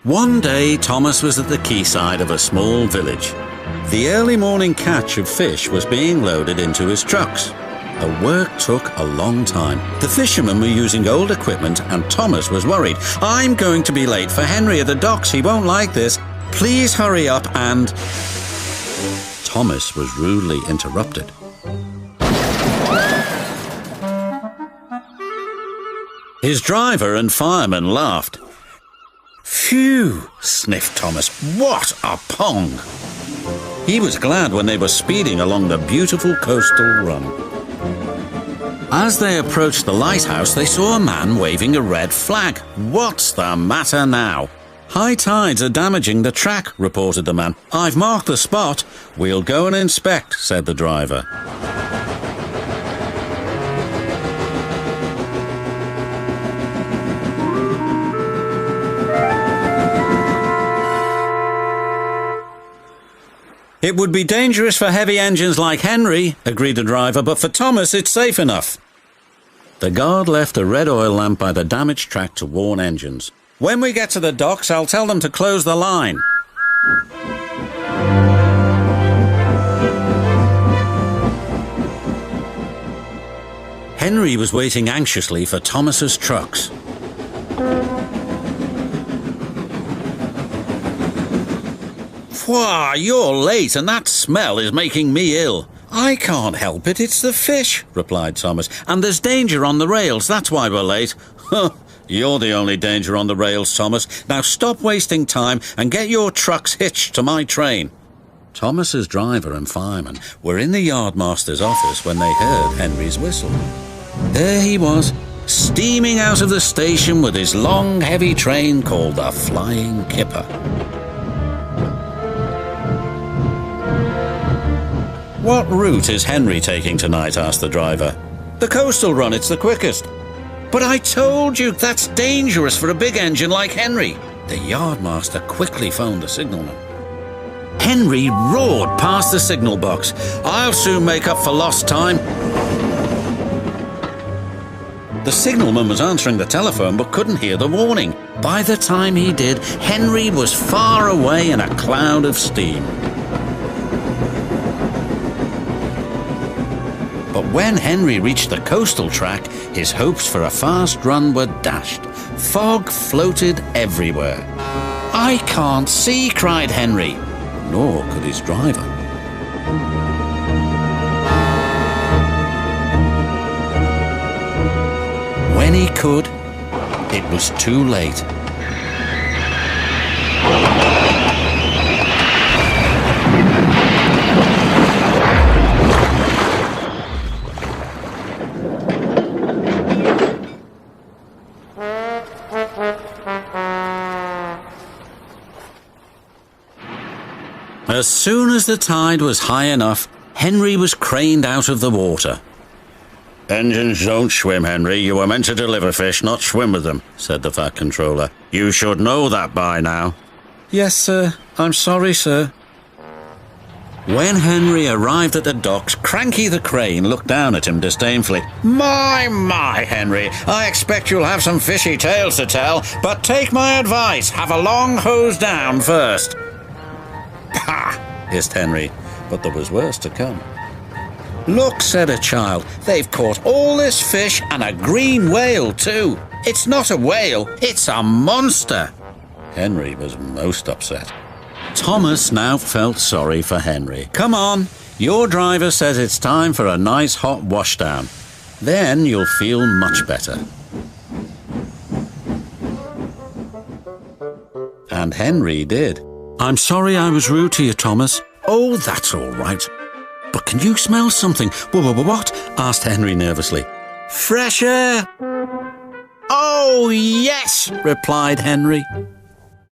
One day, Thomas was at the quayside of a small village. The early morning catch of fish was being loaded into his trucks. The work took a long time. The fishermen were using old equipment and Thomas was worried. "I'm going to be late for Henry at the docks. He won't like this. Please hurry up," and Thomas was rudely interrupted. His driver and fireman laughed. "Phew," sniffed Thomas. "What a pong!" He was glad when they were speeding along the beautiful coastal run. As they approached the lighthouse, they saw a man waving a red flag. "What's the matter now?" "High tides are damaging the track," reported the man. "I've marked the spot." "We'll go and inspect," said the driver. "It would be dangerous for heavy engines like Henry," agreed the driver, "but for Thomas it's safe enough." The guard left a red oil lamp by the damaged track to warn engines. "When we get to the docks, I'll tell them to close the line." Henry was waiting anxiously for Thomas's trucks. "Why, you're late and that smell is making me ill." "I can't help it, it's the fish," replied Thomas. "And there's danger on the rails, that's why we're late." "Huh, you're the only danger on the rails, Thomas. Now stop wasting time and get your trucks hitched to my train." Thomas's driver and fireman were in the yardmaster's office when they heard Henry's whistle. There he was, steaming out of the station with his long, heavy train called the Flying Kipper. "What route is Henry taking tonight?" asked the driver. "The coastal run, it's the quickest." "But I told you, that's dangerous for a big engine like Henry." The yardmaster quickly phoned the signalman. Henry roared past the signal box. "I'll soon make up for lost time." The signalman was answering the telephone but couldn't hear the warning. By the time he did, Henry was far away in a cloud of steam. But when Henry reached the coastal track, his hopes for a fast run were dashed. Fog floated everywhere. "I can't see," cried Henry. Nor could his driver. When he could, it was too late. As soon as the tide was high enough, Henry was craned out of the water. "Engines don't swim, Henry. You were meant to deliver fish, not swim with them," said the fat controller. "You should know that by now." "Yes, sir. I'm sorry, sir." When Henry arrived at the docks, Cranky the crane looked down at him disdainfully. My, Henry, I expect you'll have some fishy tales to tell, but take my advice, have a long hose down first." "Pah!" hissed Henry, but there was worse to come. "Look," said a child, "they've caught all this fish and a green whale too. It's not a whale, it's a monster." Henry was most upset. Thomas now felt sorry for Henry. "Come on, your driver says it's time for a nice hot washdown. Then you'll feel much better." And Henry did. "I'm sorry I was rude to you, Thomas." "Oh, that's all right. But can you smell something?" What? asked Henry nervously. "Fresh air." "Oh, yes," replied Henry.